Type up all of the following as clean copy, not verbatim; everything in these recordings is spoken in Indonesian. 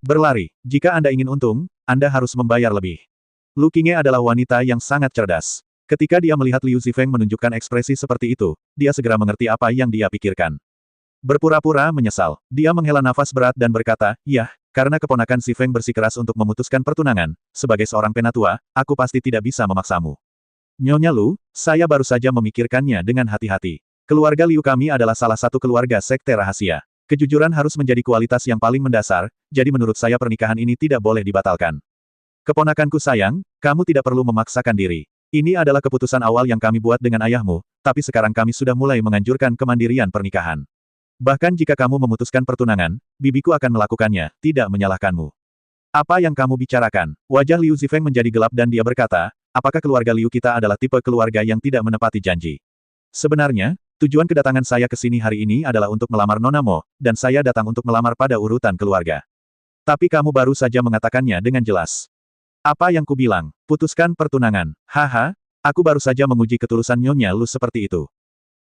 Berlari. Jika Anda ingin untung, Anda harus membayar lebih. Lu Qingye adalah wanita yang sangat cerdas. Ketika dia melihat Liu Zifeng menunjukkan ekspresi seperti itu, dia segera mengerti apa yang dia pikirkan. Berpura-pura menyesal, dia menghela nafas berat dan berkata, "Yah, karena keponakan Zifeng bersikeras untuk memutuskan pertunangan, sebagai seorang penatua, aku pasti tidak bisa memaksamu." Nyonya Lu, saya baru saja memikirkannya dengan hati-hati. Keluarga Liu kami adalah salah satu keluarga sekte rahasia. Kejujuran harus menjadi kualitas yang paling mendasar, jadi menurut saya pernikahan ini tidak boleh dibatalkan. Keponakanku sayang, kamu tidak perlu memaksakan diri. Ini adalah keputusan awal yang kami buat dengan ayahmu, tapi sekarang kami sudah mulai menganjurkan kemandirian pernikahan. Bahkan jika kamu memutuskan pertunangan, bibiku akan melakukannya, tidak menyalahkanmu. Apa yang kamu bicarakan? Wajah Liu Zifeng menjadi gelap dan dia berkata, apakah keluarga Liu kita adalah tipe keluarga yang tidak menepati janji? Sebenarnya, tujuan kedatangan saya ke sini hari ini adalah untuk melamar Nona Mo, dan saya datang untuk melamar pada urutan keluarga. Tapi kamu baru saja mengatakannya dengan jelas. Apa yang kubilang? Putuskan pertunangan. Haha, aku baru saja menguji ketulusan Nyonya Lu seperti itu.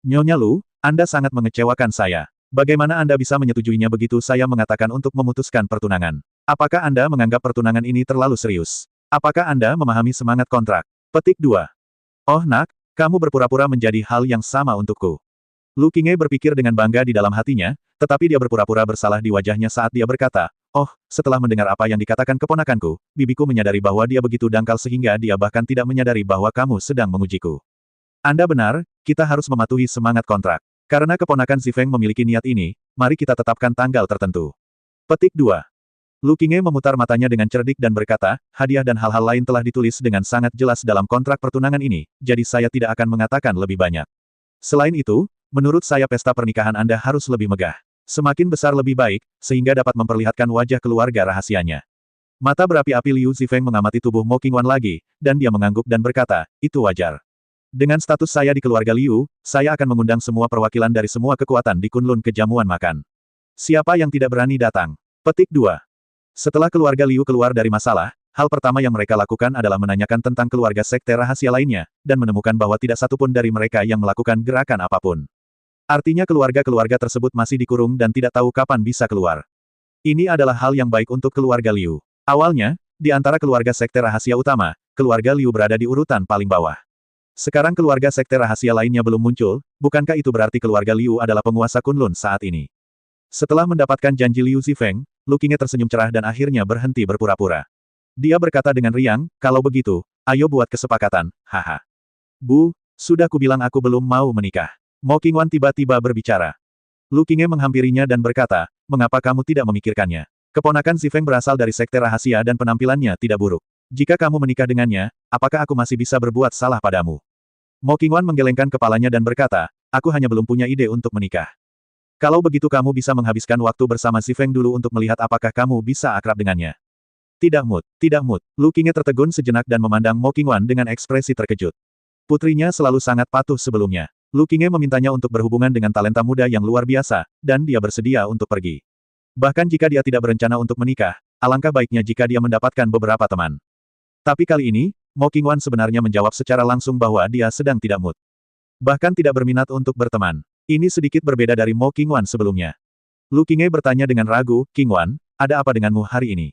Nyonya Lu, Anda sangat mengecewakan saya. Bagaimana Anda bisa menyetujuinya begitu saya mengatakan untuk memutuskan pertunangan? Apakah Anda menganggap pertunangan ini terlalu serius? Apakah Anda memahami semangat kontrak? Petik 2. Oh nak, kamu berpura-pura menjadi hal yang sama untukku. Lu Qingye berpikir dengan bangga di dalam hatinya, tetapi dia berpura-pura bersalah di wajahnya saat dia berkata, "Oh, setelah mendengar apa yang dikatakan keponakanku, bibiku menyadari bahwa dia begitu dangkal sehingga dia bahkan tidak menyadari bahwa kamu sedang mengujiku." Anda benar, kita harus mematuhi semangat kontrak. Karena keponakan Zifeng memiliki niat ini, mari kita tetapkan tanggal tertentu. Petik 2. Lu Qingye memutar matanya dengan cerdik dan berkata, hadiah dan hal-hal lain telah ditulis dengan sangat jelas dalam kontrak pertunangan ini, jadi saya tidak akan mengatakan lebih banyak. Selain itu, menurut saya pesta pernikahan Anda harus lebih megah. Semakin besar lebih baik, sehingga dapat memperlihatkan wajah keluarga rahasianya. Mata berapi-api Liu Zifeng mengamati tubuh Mo Qingwan lagi, dan dia mengangguk dan berkata, itu wajar. Dengan status saya di keluarga Liu, saya akan mengundang semua perwakilan dari semua kekuatan di Kunlun ke jamuan makan. Siapa yang tidak berani datang? Petik 2. Setelah keluarga Liu keluar dari masalah, hal pertama yang mereka lakukan adalah menanyakan tentang keluarga sekte rahasia lainnya, dan menemukan bahwa tidak satupun dari mereka yang melakukan gerakan apapun. Artinya keluarga-keluarga tersebut masih dikurung dan tidak tahu kapan bisa keluar. Ini adalah hal yang baik untuk keluarga Liu. Awalnya, di antara keluarga sekte rahasia utama, keluarga Liu berada di urutan paling bawah. Sekarang keluarga sekte rahasia lainnya belum muncul, bukankah itu berarti keluarga Liu adalah penguasa Kunlun saat ini? Setelah mendapatkan janji Liu Zifeng, Lu Qingye tersenyum cerah dan akhirnya berhenti berpura-pura. Dia berkata dengan riang, kalau begitu, ayo buat kesepakatan, haha. Bu, sudah kubilang aku belum mau menikah. Mo Qingwan tiba-tiba berbicara. Lu Qingye menghampirinya dan berkata, mengapa kamu tidak memikirkannya? Keponakan Zifeng berasal dari sekte rahasia dan penampilannya tidak buruk. Jika kamu menikah dengannya, apakah aku masih bisa berbuat salah padamu? Mo Qingwan menggelengkan kepalanya dan berkata, aku hanya belum punya ide untuk menikah. Kalau begitu kamu bisa menghabiskan waktu bersama Zifeng dulu untuk melihat apakah kamu bisa akrab dengannya. Tidak Mut, tidak Mut. Lu Qingye tertegun sejenak dan memandang Mo Qingwan dengan ekspresi terkejut. Putrinya selalu sangat patuh sebelumnya. Lu Qingye memintanya untuk berhubungan dengan talenta muda yang luar biasa, dan dia bersedia untuk pergi. Bahkan jika dia tidak berencana untuk menikah, alangkah baiknya jika dia mendapatkan beberapa teman. Tapi kali ini, Mo Qingwan sebenarnya menjawab secara langsung bahwa dia sedang tidak mood. Bahkan tidak berminat untuk berteman. Ini sedikit berbeda dari Mo Qingwan sebelumnya. Lu Qingye bertanya dengan ragu, Qingwan, ada apa denganmu hari ini?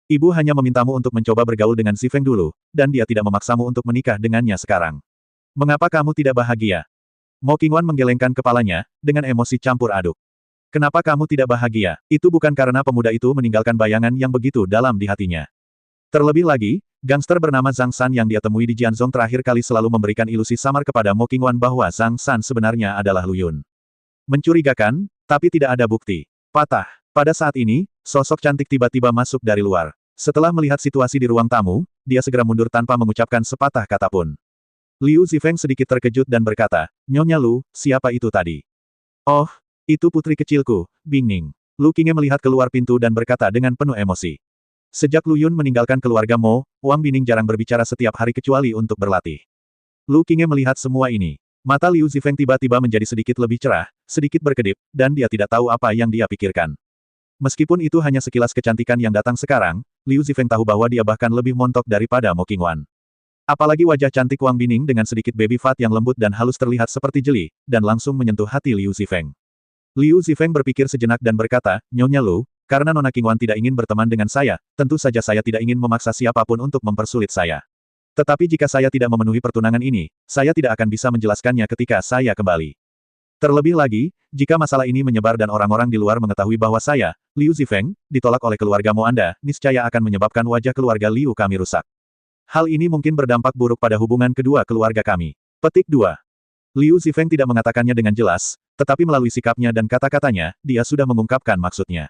Ibu hanya memintamu untuk mencoba bergaul dengan Zifeng dulu, dan dia tidak memaksamu untuk menikah dengannya sekarang. Mengapa kamu tidak bahagia? Mo Qingwan menggelengkan kepalanya, dengan emosi campur aduk. Kenapa kamu tidak bahagia? Itu bukan karena pemuda itu meninggalkan bayangan yang begitu dalam di hatinya. Terlebih lagi, gangster bernama Zhang San yang dia temui di Jianzhong terakhir kali selalu memberikan ilusi samar kepada Mo Qingwan bahwa Zhang San sebenarnya adalah Lu Yun. Mencurigakan, tapi tidak ada bukti. Patah. Pada saat ini, sosok cantik tiba-tiba masuk dari luar. Setelah melihat situasi di ruang tamu, dia segera mundur tanpa mengucapkan sepatah kata pun. Liu Zifeng sedikit terkejut dan berkata, Nyonya Lu, siapa itu tadi? Oh, itu putri kecilku, Bing Ning. Lu Qingye melihat keluar pintu dan berkata dengan penuh emosi. Sejak Lu Yun meninggalkan keluarga Mo, Wang Bining jarang berbicara setiap hari kecuali untuk berlatih. Lu Qingye melihat semua ini. Mata Liu Zifeng tiba-tiba menjadi sedikit lebih cerah, sedikit berkedip, dan dia tidak tahu apa yang dia pikirkan. Meskipun itu hanya sekilas kecantikan yang datang sekarang, Liu Zifeng tahu bahwa dia bahkan lebih montok daripada Mo Qingwan. Apalagi wajah cantik Wang Bining dengan sedikit baby fat yang lembut dan halus terlihat seperti jeli, dan langsung menyentuh hati Liu Zifeng. Liu Zifeng berpikir sejenak dan berkata, Nyonya Lu, karena Nona Qingwan tidak ingin berteman dengan saya, tentu saja saya tidak ingin memaksa siapapun untuk mempersulit saya. Tetapi jika saya tidak memenuhi pertunangan ini, saya tidak akan bisa menjelaskannya ketika saya kembali. Terlebih lagi, jika masalah ini menyebar dan orang-orang di luar mengetahui bahwa saya, Liu Zifeng, ditolak oleh keluarga Mo Anda, niscaya akan menyebabkan wajah keluarga Liu kami rusak. Hal ini mungkin berdampak buruk pada hubungan kedua keluarga kami. Petik 2. Liu Zifeng tidak mengatakannya dengan jelas, tetapi melalui sikapnya dan kata-katanya, dia sudah mengungkapkan maksudnya.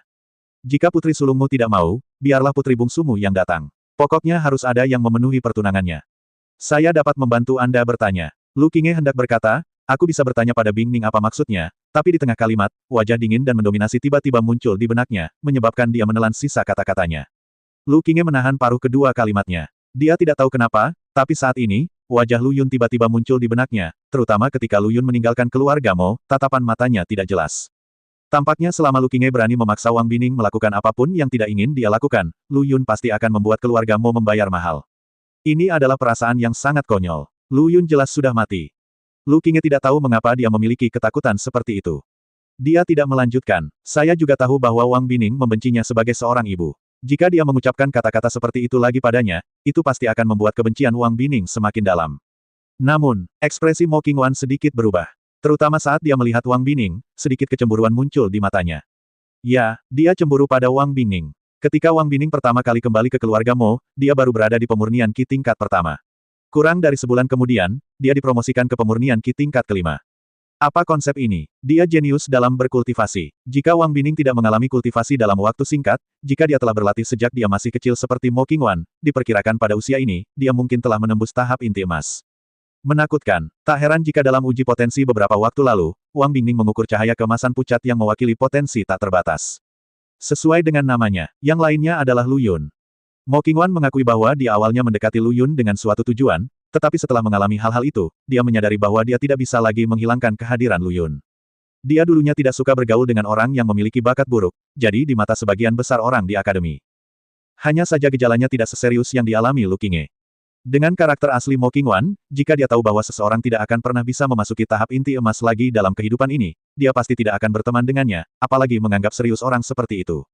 Jika putri sulungmu tidak mau, biarlah putri bungsumu yang datang. Pokoknya harus ada yang memenuhi pertunangannya. Saya dapat membantu Anda bertanya. Lu Qinghe hendak berkata, aku bisa bertanya pada Bing Ning apa maksudnya, tapi di tengah kalimat, wajah dingin dan mendominasi tiba-tiba muncul di benaknya, menyebabkan dia menelan sisa kata-katanya. Lu Qinghe menahan paruh kedua kalimatnya. Dia tidak tahu kenapa, tapi saat ini, wajah Lu Yun tiba-tiba muncul di benaknya, terutama ketika Lu Yun meninggalkan keluarga Mo, tatapan matanya tidak jelas. Tampaknya selama Lu Qinghe berani memaksa Wang Bining melakukan apapun yang tidak ingin dia lakukan, Lu Yun pasti akan membuat keluarga Mo membayar mahal. Ini adalah perasaan yang sangat konyol. Lu Yun jelas sudah mati. Lu Qinghe tidak tahu mengapa dia memiliki ketakutan seperti itu. Dia tidak melanjutkan. Saya juga tahu bahwa Wang Bining membencinya sebagai seorang ibu. Jika dia mengucapkan kata-kata seperti itu lagi padanya, itu pasti akan membuat kebencian Wang Bining semakin dalam. Namun, ekspresi Mo Qingwan sedikit berubah. Terutama saat dia melihat Wang Bining, sedikit kecemburuan muncul di matanya. Ya, dia cemburu pada Wang Bining. Ketika Wang Bining pertama kali kembali ke keluarga Mo, dia baru berada di pemurnian Qi tingkat pertama. Kurang dari sebulan kemudian, dia dipromosikan ke pemurnian Qi tingkat kelima. Apa konsep ini? Dia jenius dalam berkultivasi. Jika Wang Bining tidak mengalami kultivasi dalam waktu singkat, jika dia telah berlatih sejak dia masih kecil seperti Mo Qingwan, diperkirakan pada usia ini, dia mungkin telah menembus tahap inti emas. Menakutkan. Tak heran jika dalam uji potensi beberapa waktu lalu, Wang Bining mengukur cahaya keemasan pucat yang mewakili potensi tak terbatas. Sesuai dengan namanya, yang lainnya adalah Lu Yun. Mo Qingwan mengakui bahwa dia awalnya mendekati Lu Yun dengan suatu tujuan, tetapi setelah mengalami hal-hal itu, dia menyadari bahwa dia tidak bisa lagi menghilangkan kehadiran Lu Yun. Dia dulunya tidak suka bergaul dengan orang yang memiliki bakat buruk, jadi di mata sebagian besar orang di akademi. Hanya saja gejalanya tidak seserius yang dialami Lu Qinghe. Dengan karakter asli Mo Qingwan, jika dia tahu bahwa seseorang tidak akan pernah bisa memasuki tahap inti emas lagi dalam kehidupan ini, dia pasti tidak akan berteman dengannya, apalagi menganggap serius orang seperti itu.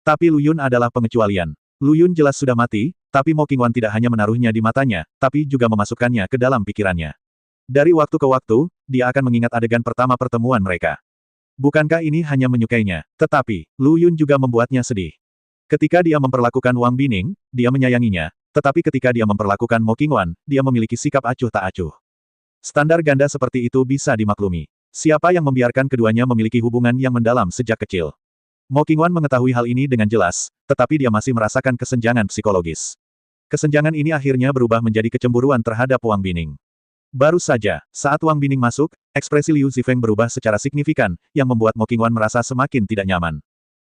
Tapi Lu Yun adalah pengecualian. Lu Yun jelas sudah mati, tapi Mo Qingwan tidak hanya menaruhnya di matanya, tapi juga memasukkannya ke dalam pikirannya. Dari waktu ke waktu, dia akan mengingat adegan pertama pertemuan mereka. Bukankah ini hanya menyukainya? Tetapi, Lu Yun juga membuatnya sedih. Ketika dia memperlakukan Wang Bining, dia menyayanginya, tetapi ketika dia memperlakukan Mo Qingwan, dia memiliki sikap acuh tak acuh. Standar ganda seperti itu bisa dimaklumi. Siapa yang membiarkan keduanya memiliki hubungan yang mendalam sejak kecil? Mo Qingwan mengetahui hal ini dengan jelas, tetapi dia masih merasakan kesenjangan psikologis. Kesenjangan ini akhirnya berubah menjadi kecemburuan terhadap Wang Bining. Baru saja, saat Wang Bining masuk, ekspresi Liu Zifeng berubah secara signifikan, yang membuat Mo Qingwan merasa semakin tidak nyaman.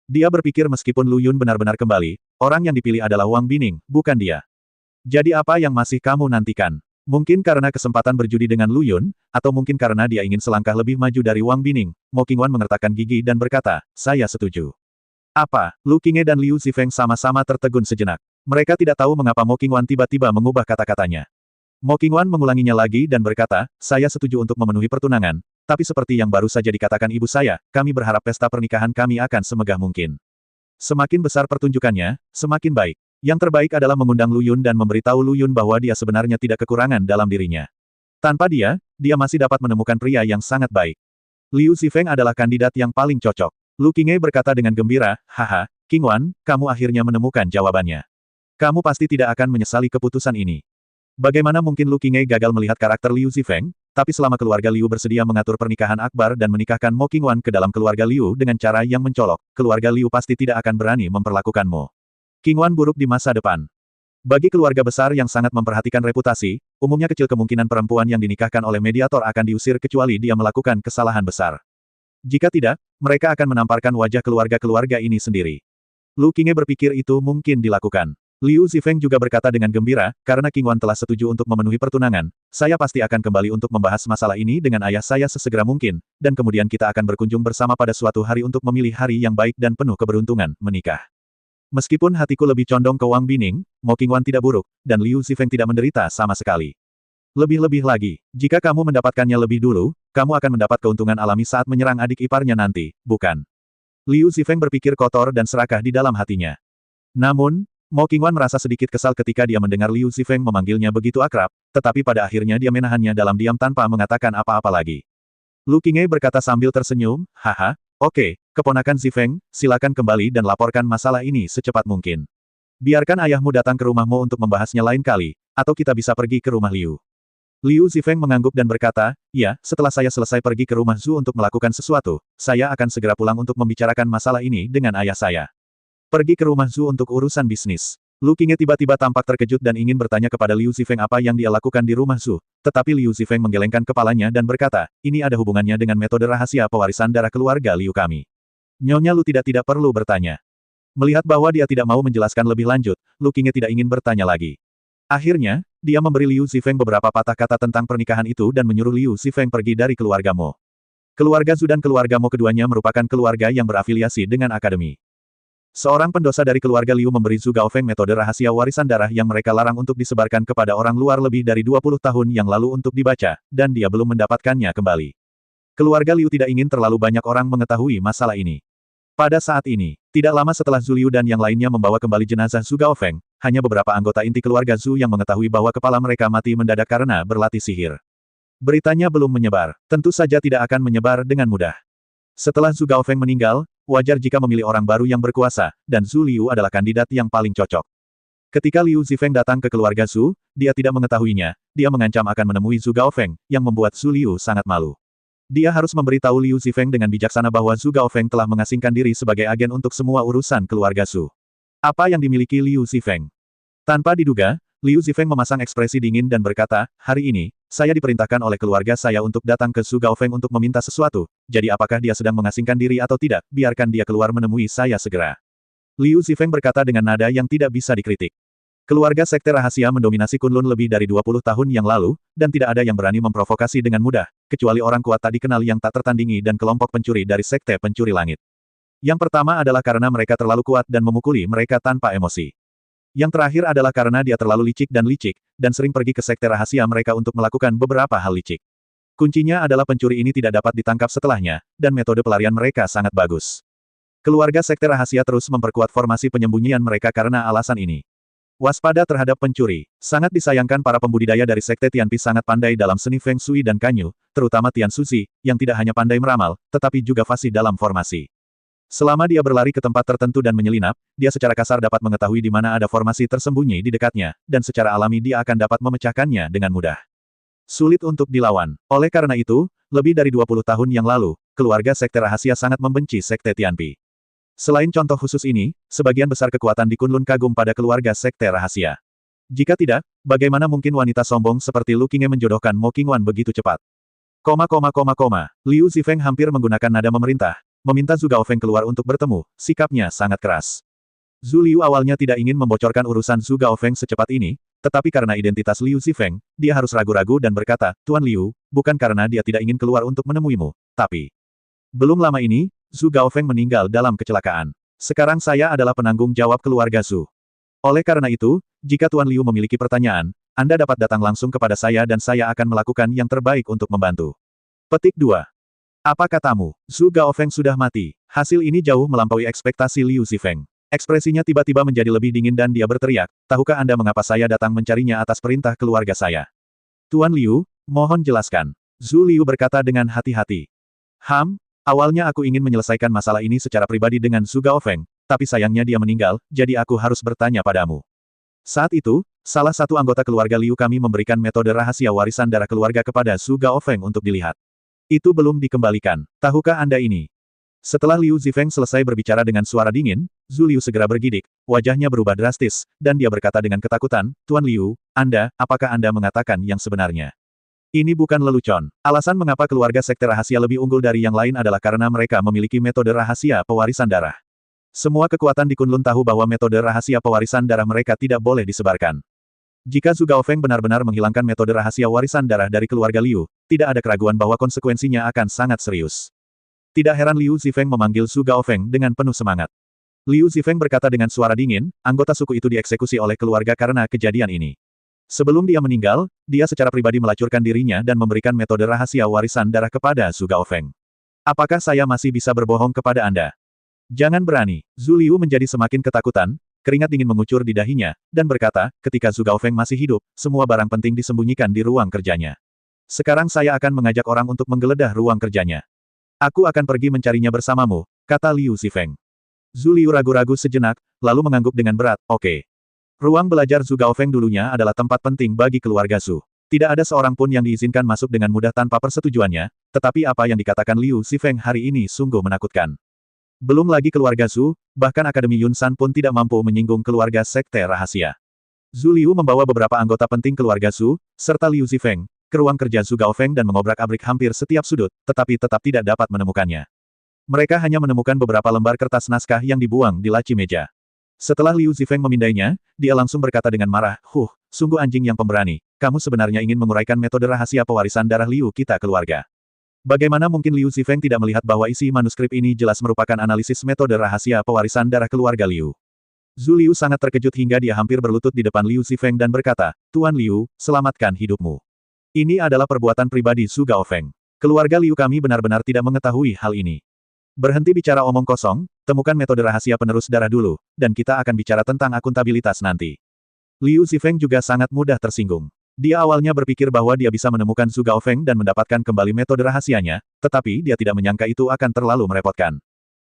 Dia berpikir meskipun Lu Yun benar-benar kembali, orang yang dipilih adalah Wang Bining, bukan dia. Jadi apa yang masih kamu nantikan? Mungkin karena kesempatan berjudi dengan Lu Yun, atau mungkin karena dia ingin selangkah lebih maju dari Wang Bining, Mo Qingwan mengertakkan gigi dan berkata, saya setuju. Apa? Lu Qinghe dan Liu Zifeng sama-sama tertegun sejenak. Mereka tidak tahu mengapa Mo Qingwan tiba-tiba mengubah kata-katanya. Mo Qingwan mengulanginya lagi dan berkata, saya setuju untuk memenuhi pertunangan, tapi seperti yang baru saja dikatakan ibu saya, kami berharap pesta pernikahan kami akan semegah mungkin. Semakin besar pertunjukannya, semakin baik. Yang terbaik adalah mengundang Lu Yun dan memberitahu Lu Yun bahwa dia sebenarnya tidak kekurangan dalam dirinya. Tanpa dia, dia masih dapat menemukan pria yang sangat baik. Liu Zifeng adalah kandidat yang paling cocok. Lu Qinghe berkata dengan gembira, haha, Qingwan, kamu akhirnya menemukan jawabannya. Kamu pasti tidak akan menyesali keputusan ini. Bagaimana mungkin Lu Qinghe gagal melihat karakter Liu Zifeng, tapi selama keluarga Liu bersedia mengatur pernikahan akbar dan menikahkan Mo Qingwan ke dalam keluarga Liu dengan cara yang mencolok, keluarga Liu pasti tidak akan berani memperlakukan Mo Qingwan buruk di masa depan. Bagi keluarga besar yang sangat memperhatikan reputasi, umumnya kecil kemungkinan perempuan yang dinikahkan oleh mediator akan diusir kecuali dia melakukan kesalahan besar. Jika tidak, mereka akan menamparkan wajah keluarga-keluarga ini sendiri. Lu Qinghe berpikir itu mungkin dilakukan. Liu Zifeng juga berkata dengan gembira, karena Qingwan telah setuju untuk memenuhi pertunangan, saya pasti akan kembali untuk membahas masalah ini dengan ayah saya sesegera mungkin, dan kemudian kita akan berkunjung bersama pada suatu hari untuk memilih hari yang baik dan penuh keberuntungan, menikah. Meskipun hatiku lebih condong ke Wang Bining, Mo Qingwan tidak buruk, dan Liu Zifeng tidak menderita sama sekali. Lebih-lebih lagi, jika kamu mendapatkannya lebih dulu, kamu akan mendapat keuntungan alami saat menyerang adik iparnya nanti, bukan? Liu Zifeng berpikir kotor dan serakah di dalam hatinya. Namun, Mo Qingwan merasa sedikit kesal ketika dia mendengar Liu Zifeng memanggilnya begitu akrab, tetapi pada akhirnya dia menahannya dalam diam tanpa mengatakan apa-apa lagi. Lu Qingye berkata sambil tersenyum, haha, oke, keponakan Zifeng, silakan kembali dan laporkan masalah ini secepat mungkin. Biarkan ayahmu datang ke rumahmu untuk membahasnya lain kali, atau kita bisa pergi ke rumah Liu. Liu Zifeng mengangguk dan berkata, ya, setelah saya selesai pergi ke rumah Zhu untuk melakukan sesuatu, saya akan segera pulang untuk membicarakan masalah ini dengan ayah saya. Pergi ke rumah Zhu untuk urusan bisnis. Lu Qingye tiba-tiba tampak terkejut dan ingin bertanya kepada Liu Zifeng apa yang dia lakukan di rumah Zhu, tetapi Liu Zifeng menggelengkan kepalanya dan berkata, ini ada hubungannya dengan metode rahasia pewarisan darah keluarga Liu kami. Nyonya Lu tidak perlu bertanya. Melihat bahwa dia tidak mau menjelaskan lebih lanjut, Lu Qingye tidak ingin bertanya lagi. Akhirnya, dia memberi Liu Zifeng beberapa patah kata tentang pernikahan itu dan menyuruh Liu Zifeng pergi dari keluarga Mo. Keluarga Zhu dan keluarga Mo keduanya merupakan keluarga yang berafiliasi dengan akademi. Seorang pendosa dari keluarga Liu memberi Zhu Gaofeng metode rahasia warisan darah yang mereka larang untuk disebarkan kepada orang luar lebih dari 20 tahun yang lalu untuk dibaca, dan dia belum mendapatkannya kembali. Keluarga Liu tidak ingin terlalu banyak orang mengetahui masalah ini. Pada saat ini, tidak lama setelah Zhu Liu dan yang lainnya membawa kembali jenazah Zhu Gaofeng, hanya beberapa anggota inti keluarga Zhu yang mengetahui bahwa kepala mereka mati mendadak karena berlatih sihir. Beritanya belum menyebar, tentu saja tidak akan menyebar dengan mudah. Setelah Zhu Gaofeng meninggal, wajar jika memilih orang baru yang berkuasa, dan Zhu Liu adalah kandidat yang paling cocok. Ketika Liu Zifeng datang ke keluarga Zhu, dia tidak mengetahuinya, dia mengancam akan menemui Zhu Gaofeng, yang membuat Zhu Liu sangat malu. Dia harus memberitahu Liu Zifeng dengan bijaksana bahwa Zhu Gaofeng telah mengasingkan diri sebagai agen untuk semua urusan keluarga Zhu. Apa yang dimiliki Liu Zifeng? Tanpa diduga, Liu Zifeng memasang ekspresi dingin dan berkata, hari ini, saya diperintahkan oleh keluarga saya untuk datang ke Zhu Gaofeng untuk meminta sesuatu, jadi apakah dia sedang mengasingkan diri atau tidak, biarkan dia keluar menemui saya segera. Liu Zifeng berkata dengan nada yang tidak bisa dikritik. Keluarga sekte rahasia mendominasi Kunlun lebih dari 20 tahun yang lalu, dan tidak ada yang berani memprovokasi dengan mudah, kecuali orang kuat tak dikenal yang tak tertandingi dan kelompok pencuri dari sekte pencuri langit. Yang pertama adalah karena mereka terlalu kuat dan memukuli mereka tanpa emosi. Yang terakhir adalah karena dia terlalu licik, dan sering pergi ke sekte rahasia mereka untuk melakukan beberapa hal licik. Kuncinya adalah pencuri ini tidak dapat ditangkap setelahnya, dan metode pelarian mereka sangat bagus. Keluarga sekte rahasia terus memperkuat formasi penyembunyian mereka karena alasan ini. Waspada terhadap pencuri. Sangat disayangkan para pembudidaya dari sekte Tianpi sangat pandai dalam seni Feng Shui dan Kanyu, terutama Tian Suzi, yang tidak hanya pandai meramal, tetapi juga fasih dalam formasi. Selama dia berlari ke tempat tertentu dan menyelinap, dia secara kasar dapat mengetahui di mana ada formasi tersembunyi di dekatnya, dan secara alami dia akan dapat memecahkannya dengan mudah. Sulit untuk dilawan. Oleh karena itu, lebih dari 20 tahun yang lalu, keluarga sekte rahasia sangat membenci sekte Tianpi. Selain contoh khusus ini, sebagian besar kekuatan di Kunlun kagum pada keluarga sekte rahasia. Jika tidak, bagaimana mungkin wanita sombong seperti Lu Qingye menjodohkan Mo Qingwan begitu cepat? Liu Zifeng hampir menggunakan nada memerintah, meminta Zhu Gaofeng keluar untuk bertemu, sikapnya sangat keras. Zhu Liu awalnya tidak ingin membocorkan urusan Zhu Gaofeng secepat ini, tetapi karena identitas Liu Zifeng, dia harus ragu-ragu dan berkata, Tuan Liu, bukan karena dia tidak ingin keluar untuk menemuimu, tapi... Belum lama ini, Zhu Gaofeng meninggal dalam kecelakaan. Sekarang saya adalah penanggung jawab keluarga Zhu. Oleh karena itu, jika Tuan Liu memiliki pertanyaan, Anda dapat datang langsung kepada saya dan saya akan melakukan yang terbaik untuk membantu. Petik 2. Apa katamu? Zhu Gaofeng sudah mati. Hasil ini jauh melampaui ekspektasi Liu Zifeng. Ekspresinya tiba-tiba menjadi lebih dingin dan dia berteriak, tahukah Anda mengapa saya datang mencarinya atas perintah keluarga saya? Tuan Liu, mohon jelaskan. Zhu Liu berkata dengan hati-hati. Awalnya aku ingin menyelesaikan masalah ini secara pribadi dengan Zhu Gaofeng, tapi sayangnya dia meninggal, jadi aku harus bertanya padamu. Saat itu, salah satu anggota keluarga Liu kami memberikan metode rahasia warisan darah keluarga kepada Zhu Gaofeng untuk dilihat. Itu belum dikembalikan. Tahukah Anda ini? Setelah Liu Zifeng selesai berbicara dengan suara dingin, Zhu Liu segera bergidik, wajahnya berubah drastis, dan dia berkata dengan ketakutan, Tuan Liu, apakah Anda mengatakan yang sebenarnya? Ini bukan lelucon. Alasan mengapa keluarga sekte rahasia lebih unggul dari yang lain adalah karena mereka memiliki metode rahasia pewarisan darah. Semua kekuatan di Kunlun tahu bahwa metode rahasia pewarisan darah mereka tidak boleh disebarkan. Jika Zhu Gaofeng benar-benar menghilangkan metode rahasia warisan darah dari keluarga Liu, tidak ada keraguan bahwa konsekuensinya akan sangat serius. Tidak heran Liu Zifeng memanggil Zhu Gaofeng dengan penuh semangat. Liu Zifeng berkata dengan suara dingin, anggota suku itu dieksekusi oleh keluarga karena kejadian ini. Sebelum dia meninggal, dia secara pribadi melacurkan dirinya dan memberikan metode rahasia warisan darah kepada Zhu Gaofeng. Apakah saya masih bisa berbohong kepada Anda? Jangan berani. Zhu Liu menjadi semakin ketakutan, keringat dingin mengucur di dahinya, dan berkata, ketika Zhu Gaofeng masih hidup, semua barang penting disembunyikan di ruang kerjanya. Sekarang saya akan mengajak orang untuk menggeledah ruang kerjanya. Aku akan pergi mencarinya bersamamu, kata Liu Zifeng. Zhu Liu ragu-ragu sejenak, lalu mengangguk dengan berat, oke. Ruang belajar Zhu Gaofeng dulunya adalah tempat penting bagi keluarga Zhu. Tidak ada seorang pun yang diizinkan masuk dengan mudah tanpa persetujuannya, tetapi apa yang dikatakan Liu Zifeng hari ini sungguh menakutkan. Belum lagi keluarga Zhu, bahkan Akademi Yunsan pun tidak mampu menyinggung keluarga sekte rahasia. Zhu Liu membawa beberapa anggota penting keluarga Zhu, serta Liu Zifeng, ke ruang kerja Zhu Gaofeng dan mengobrak-abrik hampir setiap sudut, tetapi tetap tidak dapat menemukannya. Mereka hanya menemukan beberapa lembar kertas naskah yang dibuang di laci meja. Setelah Liu Zifeng memindainya, dia langsung berkata dengan marah, sungguh anjing yang pemberani. Kamu sebenarnya ingin menguraikan metode rahasia pewarisan darah Liu kita keluarga. Bagaimana mungkin Liu Zifeng tidak melihat bahwa isi manuskrip ini jelas merupakan analisis metode rahasia pewarisan darah keluarga Liu. Zhu Liu sangat terkejut hingga dia hampir berlutut di depan Liu Zifeng dan berkata, Tuan Liu, selamatkan hidupmu. Ini adalah perbuatan pribadi Zhu Gaofeng. Keluarga Liu kami benar-benar tidak mengetahui hal ini. Berhenti bicara omong kosong, temukan metode rahasia penerus darah dulu, dan kita akan bicara tentang akuntabilitas nanti. Liu Zifeng juga sangat mudah tersinggung. Dia awalnya berpikir bahwa dia bisa menemukan Zhu Gaofeng dan mendapatkan kembali metode rahasianya, tetapi dia tidak menyangka itu akan terlalu merepotkan.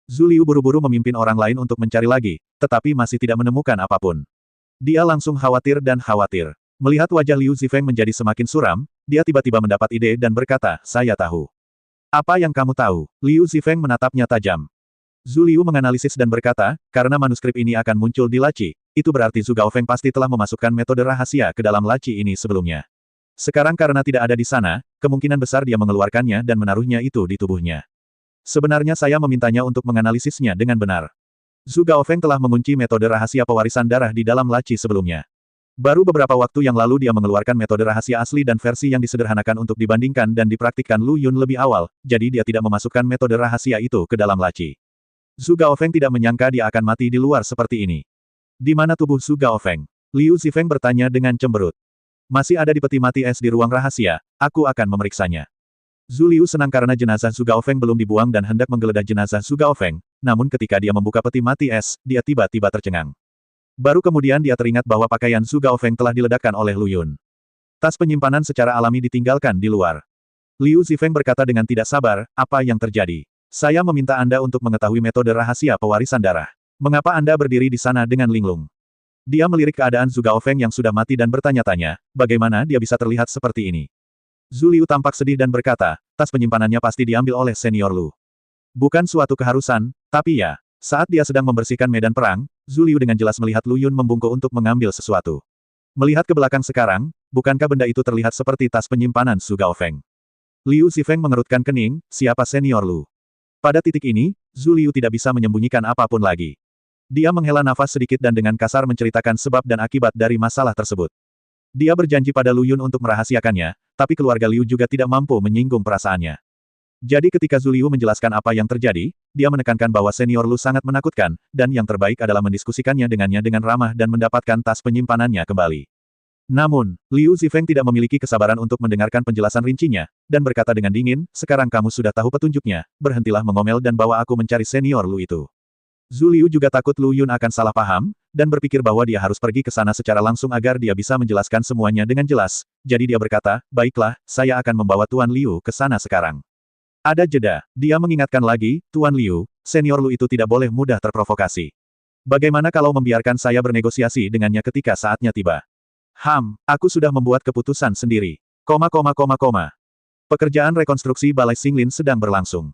Zhu Liu buru-buru memimpin orang lain untuk mencari lagi, tetapi masih tidak menemukan apapun. Dia langsung khawatir dan khawatir. Melihat wajah Liu Zifeng menjadi semakin suram, dia tiba-tiba mendapat ide dan berkata, saya tahu. Apa yang kamu tahu? Liu Zifeng menatapnya tajam. Zhu Liu menganalisis dan berkata, karena manuskrip ini akan muncul di laci, itu berarti Zhu Gaofeng pasti telah memasukkan metode rahasia ke dalam laci ini sebelumnya. Sekarang karena tidak ada di sana, kemungkinan besar dia mengeluarkannya dan menaruhnya itu di tubuhnya. Sebenarnya saya memintanya untuk menganalisisnya dengan benar. Zhu Gaofeng telah mengunci metode rahasia pewarisan darah di dalam laci sebelumnya. Baru beberapa waktu yang lalu dia mengeluarkan metode rahasia asli dan versi yang disederhanakan untuk dibandingkan dan dipraktikkan Lu Yun lebih awal, jadi dia tidak memasukkan metode rahasia itu ke dalam laci. Zhu Gaofeng tidak menyangka dia akan mati di luar seperti ini. Di mana tubuh Zhu Gaofeng? Liu Zifeng bertanya dengan cemberut. Masih ada di peti mati es di ruang rahasia, aku akan memeriksanya. Zhu Liu senang karena jenazah Zhu Gaofeng belum dibuang dan hendak menggeledah jenazah Zhu Gaofeng, namun ketika dia membuka peti mati es, dia tiba-tiba tercengang. Baru kemudian dia teringat bahwa pakaian Zhu Gaofeng telah diledakkan oleh Lu Yun. Tas penyimpanan secara alami ditinggalkan di luar. Liu Zifeng berkata dengan tidak sabar, apa yang terjadi? Saya meminta Anda untuk mengetahui metode rahasia pewarisan darah. Mengapa Anda berdiri di sana dengan linglung? Dia melirik keadaan Zhu Gaofeng yang sudah mati dan bertanya-tanya, bagaimana dia bisa terlihat seperti ini? Zhu Liu tampak sedih dan berkata, tas penyimpanannya pasti diambil oleh senior Lu. Bukan suatu keharusan, tapi ya. Saat dia sedang membersihkan medan perang, Zhu Liu dengan jelas melihat Lu Yun membungkuk untuk mengambil sesuatu. Melihat ke belakang sekarang, bukankah benda itu terlihat seperti tas penyimpanan Zhu Gaofeng? Liu Zifeng mengerutkan kening, siapa senior Lu? Pada titik ini, Zhu Liu tidak bisa menyembunyikan apapun lagi. Dia menghela nafas sedikit dan dengan kasar menceritakan sebab dan akibat dari masalah tersebut. Dia berjanji pada Lu Yun untuk merahasiakannya, tapi keluarga Liu juga tidak mampu menyinggung perasaannya. Jadi ketika Zhu Liu menjelaskan apa yang terjadi, dia menekankan bahwa senior Lu sangat menakutkan, dan yang terbaik adalah mendiskusikannya dengannya dengan ramah dan mendapatkan tas penyimpanannya kembali. Namun, Liu Zifeng tidak memiliki kesabaran untuk mendengarkan penjelasan rincinya, dan berkata dengan dingin, sekarang kamu sudah tahu petunjuknya, berhentilah mengomel dan bawa aku mencari senior Lu itu. Zhu Liu juga takut Lu Yun akan salah paham, dan berpikir bahwa dia harus pergi ke sana secara langsung agar dia bisa menjelaskan semuanya dengan jelas, jadi dia berkata, baiklah, saya akan membawa Tuan Liu ke sana sekarang. Ada jeda. Dia mengingatkan lagi, Tuan Liu, senior Lu itu tidak boleh mudah terprovokasi. Bagaimana kalau membiarkan saya bernegosiasi dengannya ketika saatnya tiba? Aku sudah membuat keputusan sendiri. Pekerjaan rekonstruksi Balai Xinglin sedang berlangsung.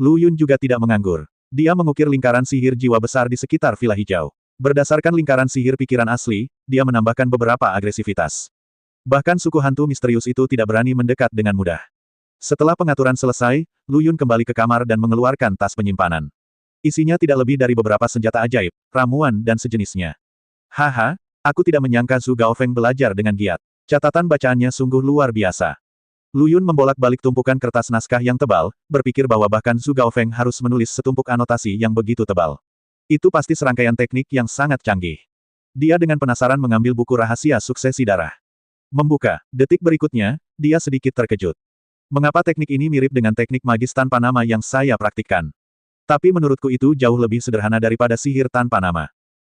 Lu Yun juga tidak menganggur. Dia mengukir lingkaran sihir jiwa besar di sekitar Villa Hijau. Berdasarkan lingkaran sihir pikiran asli, dia menambahkan beberapa agresivitas. Bahkan suku hantu misterius itu tidak berani mendekat dengan mudah. Setelah pengaturan selesai, Lu Yun kembali ke kamar dan mengeluarkan tas penyimpanan. Isinya tidak lebih dari beberapa senjata ajaib, ramuan dan sejenisnya. Aku tidak menyangka Zhu Gaofeng belajar dengan giat. Catatan bacaannya sungguh luar biasa. Lu Yun membolak-balik tumpukan kertas naskah yang tebal, berpikir bahwa bahkan Zhu Gaofeng harus menulis setumpuk anotasi yang begitu tebal. Itu pasti serangkaian teknik yang sangat canggih. Dia dengan penasaran mengambil buku rahasia suksesi darah. Membuka, detik berikutnya, dia sedikit terkejut. Mengapa teknik ini mirip dengan teknik magis tanpa nama yang saya praktikkan? Tapi menurutku itu jauh lebih sederhana daripada sihir tanpa nama.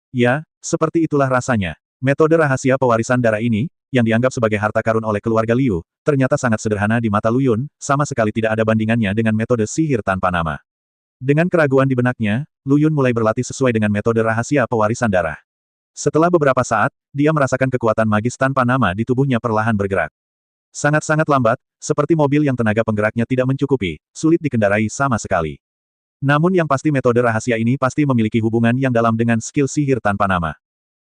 Ya, seperti itulah rasanya. Metode rahasia pewarisan darah ini, yang dianggap sebagai harta karun oleh keluarga Liu, ternyata sangat sederhana di mata Lu Yun, sama sekali tidak ada bandingannya dengan metode sihir tanpa nama. Dengan keraguan di benaknya, Lu Yun mulai berlatih sesuai dengan metode rahasia pewarisan darah. Setelah beberapa saat, dia merasakan kekuatan magis tanpa nama di tubuhnya perlahan bergerak. Sangat-sangat lambat, seperti mobil yang tenaga penggeraknya tidak mencukupi, sulit dikendarai sama sekali. Namun yang pasti metode rahasia ini pasti memiliki hubungan yang dalam dengan skill sihir tanpa nama.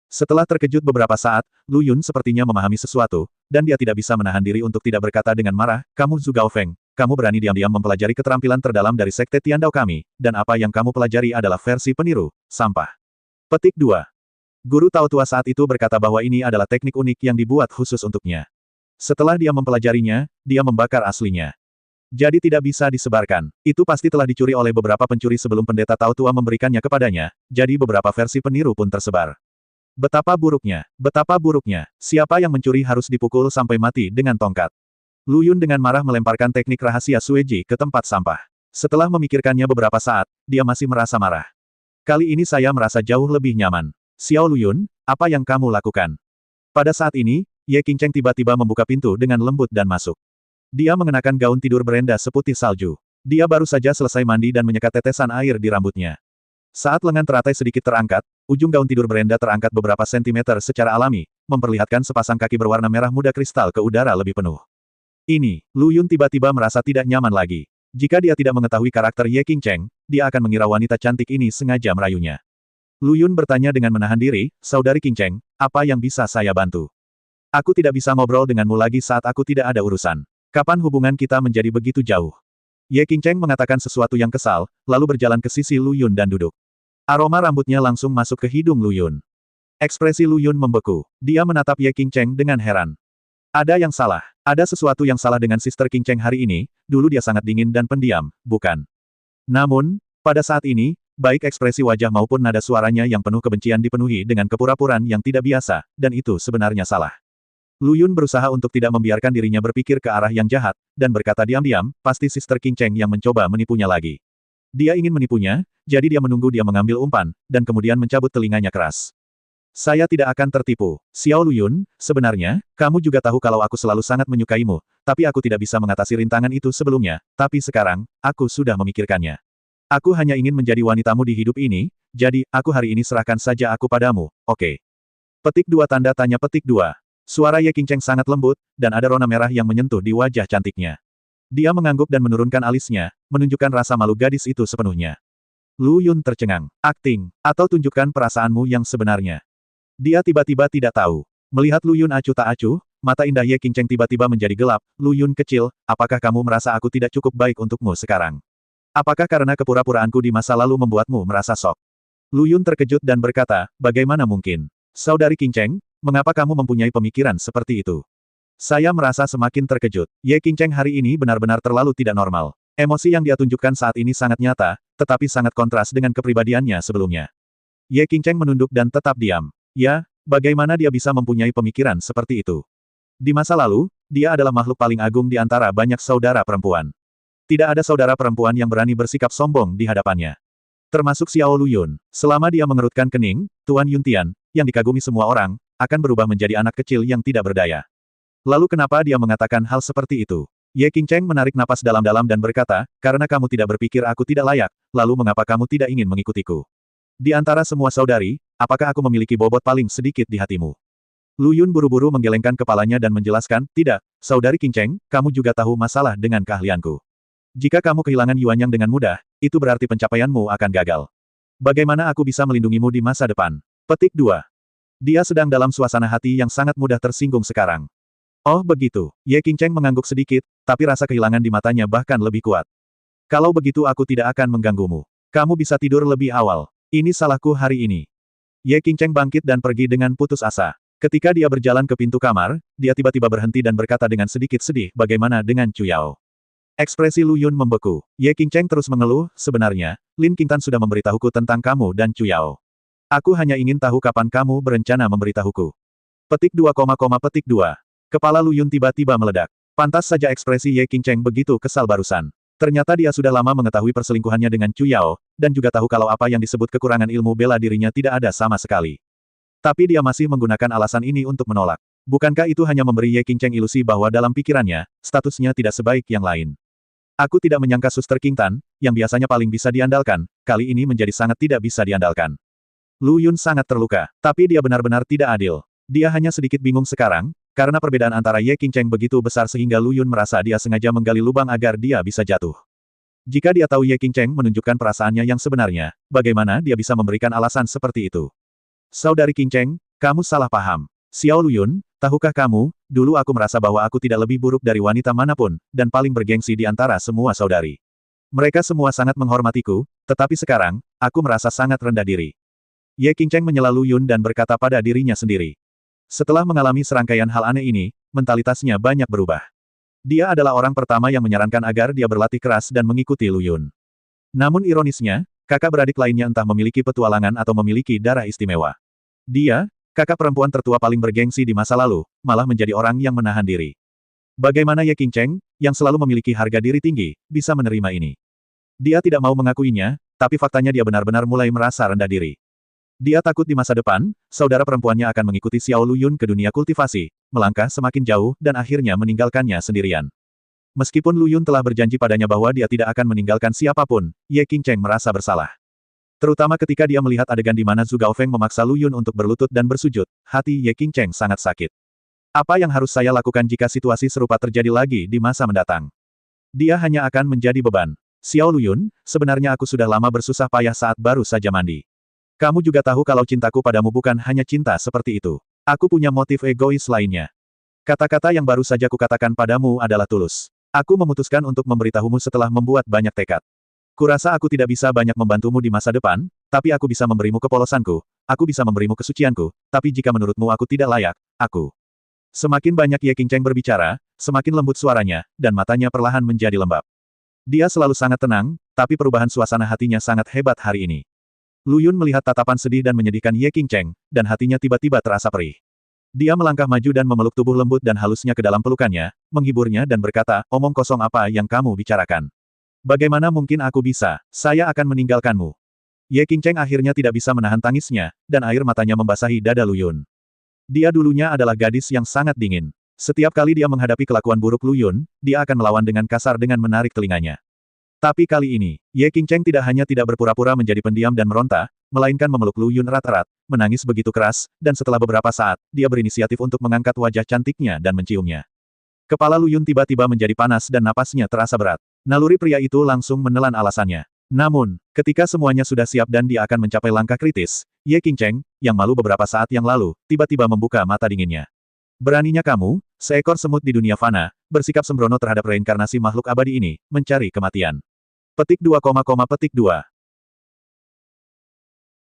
Setelah terkejut beberapa saat, Lu Yun sepertinya memahami sesuatu, dan dia tidak bisa menahan diri untuk tidak berkata dengan marah, "Kamu Zhu Gaofeng, kamu berani diam-diam mempelajari keterampilan terdalam dari Sekte Tiandao kami, dan apa yang kamu pelajari adalah versi peniru, sampah." Petik 2. Guru Tao tua saat itu berkata bahwa ini adalah teknik unik yang dibuat khusus untuknya. Setelah dia mempelajarinya, dia membakar aslinya. Jadi tidak bisa disebarkan. Itu pasti telah dicuri oleh beberapa pencuri sebelum pendeta Tao tua memberikannya kepadanya, jadi beberapa versi peniru pun tersebar. Betapa buruknya, betapa buruknya. Siapa yang mencuri harus dipukul sampai mati dengan tongkat. Lu Yun dengan marah melemparkan teknik rahasia Sueji ke tempat sampah. Setelah memikirkannya beberapa saat, dia masih merasa marah. Kali ini saya merasa jauh lebih nyaman. Xiao Lu Yun, apa yang kamu lakukan? Pada saat ini, Ye Qingcheng tiba-tiba membuka pintu dengan lembut dan masuk. Dia mengenakan gaun tidur berenda seputih salju. Dia baru saja selesai mandi dan menyekat tetesan air di rambutnya. Saat lengan teratai sedikit terangkat, ujung gaun tidur berenda terangkat beberapa sentimeter secara alami, memperlihatkan sepasang kaki berwarna merah muda kristal ke udara lebih penuh. Ini, Lu Yun tiba-tiba merasa tidak nyaman lagi. Jika dia tidak mengetahui karakter Ye Qingcheng, dia akan mengira wanita cantik ini sengaja merayunya. Lu Yun bertanya dengan menahan diri, "Saudari Qingcheng, apa yang bisa saya bantu? Aku tidak bisa ngobrol denganmu lagi saat aku tidak ada urusan. Kapan hubungan kita menjadi begitu jauh?" Ye Qingcheng mengatakan sesuatu yang kesal, lalu berjalan ke sisi Lu Yun dan duduk. Aroma rambutnya langsung masuk ke hidung Lu Yun. Ekspresi Lu Yun membeku. Dia menatap Ye Qingcheng dengan heran. Ada yang salah. Ada sesuatu yang salah dengan Sister Qingcheng hari ini, dulu dia sangat dingin dan pendiam, bukan? Namun, pada saat ini, baik ekspresi wajah maupun nada suaranya yang penuh kebencian dipenuhi dengan kepura-puraan yang tidak biasa, dan itu sebenarnya salah. Lu Yun berusaha untuk tidak membiarkan dirinya berpikir ke arah yang jahat, dan berkata diam-diam, pasti Sister Qingcheng yang mencoba menipunya lagi. Dia ingin menipunya, jadi dia menunggu dia mengambil umpan, dan kemudian mencabut telinganya keras. "Saya tidak akan tertipu. Xiao Lu Yun, sebenarnya, kamu juga tahu kalau aku selalu sangat menyukaimu, tapi aku tidak bisa mengatasi rintangan itu sebelumnya, tapi sekarang, aku sudah memikirkannya. Aku hanya ingin menjadi wanitamu di hidup ini, jadi, aku hari ini serahkan saja aku padamu, oke?" Petik 2 tanda tanya petik 2. Suara Ye Qingcheng sangat lembut, dan ada rona merah yang menyentuh di wajah cantiknya. Dia mengangguk dan menurunkan alisnya, menunjukkan rasa malu gadis itu sepenuhnya. Lu Yun tercengang. "Akting, atau tunjukkan perasaanmu yang sebenarnya." Dia tiba-tiba tidak tahu. Melihat Lu Yun acuh tak acuh, mata indah Ye Qingcheng tiba-tiba menjadi gelap. "Lu Yun kecil, apakah kamu merasa aku tidak cukup baik untukmu sekarang? Apakah karena kepura-puraanku di masa lalu membuatmu merasa sok?" Lu Yun terkejut dan berkata, "Bagaimana mungkin? Saudari Qingcheng, mengapa kamu mempunyai pemikiran seperti itu?" Saya merasa semakin terkejut. Ye Qingcheng hari ini benar-benar terlalu tidak normal. Emosi yang dia tunjukkan saat ini sangat nyata, tetapi sangat kontras dengan kepribadiannya sebelumnya. Ye Qingcheng menunduk dan tetap diam. Ya, bagaimana dia bisa mempunyai pemikiran seperti itu? Di masa lalu, dia adalah makhluk paling agung di antara banyak saudara perempuan. Tidak ada saudara perempuan yang berani bersikap sombong di hadapannya. Termasuk Xiao Lu Yun. Selama dia mengerutkan kening, Tuan Yuntian, yang dikagumi semua orang, akan berubah menjadi anak kecil yang tidak berdaya. Lalu kenapa dia mengatakan hal seperti itu? Ye Qingcheng menarik napas dalam-dalam dan berkata, "Karena kamu tidak berpikir aku tidak layak, lalu mengapa kamu tidak ingin mengikutiku? Di antara semua saudari, apakah aku memiliki bobot paling sedikit di hatimu?" Lu Yun buru-buru menggelengkan kepalanya dan menjelaskan, "Tidak, Saudari Qingcheng, kamu juga tahu masalah dengan keahlianku. Jika kamu kehilangan Yuanyang dengan mudah, itu berarti pencapaianmu akan gagal. Bagaimana aku bisa melindungimu di masa depan?" Petik 2. Dia sedang dalam suasana hati yang sangat mudah tersinggung sekarang. Oh begitu. Ye Qingcheng mengangguk sedikit, tapi rasa kehilangan di matanya bahkan lebih kuat. "Kalau begitu aku tidak akan mengganggumu. Kamu bisa tidur lebih awal. Ini salahku hari ini." Ye Qingcheng bangkit dan pergi dengan putus asa. Ketika dia berjalan ke pintu kamar, dia tiba-tiba berhenti dan berkata dengan sedikit sedih, "Bagaimana dengan Chu Yao?" Ekspresi Lu Yun membeku. Ye Qingcheng terus mengeluh, "Sebenarnya, Lin Qingtan sudah memberitahuku tentang kamu dan Chu Yao. Aku hanya ingin tahu kapan kamu berencana memberitahuku." Petik 2, petik 2. Kepala Lu Yun tiba-tiba meledak. Pantas saja ekspresi Ye Qingcheng begitu kesal barusan. Ternyata dia sudah lama mengetahui perselingkuhannya dengan Chu Yao, dan juga tahu kalau apa yang disebut kekurangan ilmu bela dirinya tidak ada sama sekali. Tapi dia masih menggunakan alasan ini untuk menolak. Bukankah itu hanya memberi Ye Qingcheng ilusi bahwa dalam pikirannya, statusnya tidak sebaik yang lain? Aku tidak menyangka Suster King Tan, yang biasanya paling bisa diandalkan, kali ini menjadi sangat tidak bisa diandalkan. Lu Yun sangat terluka, tapi dia benar-benar tidak adil. Dia hanya sedikit bingung sekarang, karena perbedaan antara Ye Qingcheng begitu besar sehingga Lu Yun merasa dia sengaja menggali lubang agar dia bisa jatuh. Jika dia tahu Ye Qingcheng menunjukkan perasaannya yang sebenarnya, bagaimana dia bisa memberikan alasan seperti itu? Saudari Qingcheng, kamu salah paham. Xiao Lu Yun, tahukah kamu, dulu aku merasa bahwa aku tidak lebih buruk dari wanita manapun, dan paling bergengsi di antara semua saudari. Mereka semua sangat menghormatiku, tetapi sekarang, aku merasa sangat rendah diri. Ye Qingcheng menyela Lu Yun dan berkata pada dirinya sendiri. Setelah mengalami serangkaian hal aneh ini, mentalitasnya banyak berubah. Dia adalah orang pertama yang menyarankan agar dia berlatih keras dan mengikuti Lu Yun. Namun ironisnya, kakak beradik lainnya entah memiliki petualangan atau memiliki darah istimewa. Dia, kakak perempuan tertua paling bergengsi di masa lalu, malah menjadi orang yang menahan diri. Bagaimana Ye Qingcheng, yang selalu memiliki harga diri tinggi, bisa menerima ini? Dia tidak mau mengakuinya, tapi faktanya dia benar-benar mulai merasa rendah diri. Dia takut di masa depan, saudara perempuannya akan mengikuti Xiao Lu Yun ke dunia kultivasi, melangkah semakin jauh dan akhirnya meninggalkannya sendirian. Meskipun Lu Yun telah berjanji padanya bahwa dia tidak akan meninggalkan siapapun, Ye Qingcheng merasa bersalah. Terutama ketika dia melihat adegan di mana Zhu Gaofeng memaksa Lu Yun untuk berlutut dan bersujud, hati Ye Qingcheng sangat sakit. Apa yang harus saya lakukan jika situasi serupa terjadi lagi di masa mendatang? Dia hanya akan menjadi beban. Xiao Lu Yun, sebenarnya aku sudah lama bersusah payah saat baru saja mandi. Kamu juga tahu kalau cintaku padamu bukan hanya cinta seperti itu. Aku punya motif egois lainnya. Kata-kata yang baru saja kukatakan padamu adalah tulus. Aku memutuskan untuk memberitahumu setelah membuat banyak tekad. Kurasa aku tidak bisa banyak membantumu di masa depan, tapi aku bisa memberimu kepolosanku, aku bisa memberimu kesucianku, tapi jika menurutmu aku tidak layak, aku. Semakin banyak Ye Qingcheng berbicara, semakin lembut suaranya, dan matanya perlahan menjadi lembab. Dia selalu sangat tenang, tapi perubahan suasana hatinya sangat hebat hari ini. Lu Yun melihat tatapan sedih dan menyedihkan Ye Qingcheng, dan hatinya tiba-tiba terasa perih. Dia melangkah maju dan memeluk tubuh lembut dan halusnya ke dalam pelukannya, menghiburnya dan berkata, omong kosong apa yang kamu bicarakan? Bagaimana mungkin aku bisa? Saya akan meninggalkanmu. Ye Qingcheng akhirnya tidak bisa menahan tangisnya, dan air matanya membasahi dada Lu Yun. Dia dulunya adalah gadis yang sangat dingin. Setiap kali dia menghadapi kelakuan buruk Lu Yun, dia akan melawan dengan kasar dengan menarik telinganya. Tapi kali ini, Ye Qingcheng tidak hanya tidak berpura-pura menjadi pendiam dan meronta, melainkan memeluk Lu Yun erat-erat, menangis begitu keras, dan setelah beberapa saat, dia berinisiatif untuk mengangkat wajah cantiknya dan menciumnya. Kepala Lu Yun tiba-tiba menjadi panas dan napasnya terasa berat. Naluri pria itu langsung menelan alasannya. Namun, ketika semuanya sudah siap dan dia akan mencapai langkah kritis, Ye Qingcheng, yang malu beberapa saat yang lalu, tiba-tiba membuka mata dinginnya. Beraninya kamu, seekor semut di dunia fana, bersikap sembrono terhadap reinkarnasi makhluk abadi ini, mencari kematian. Petik 2, petik 2.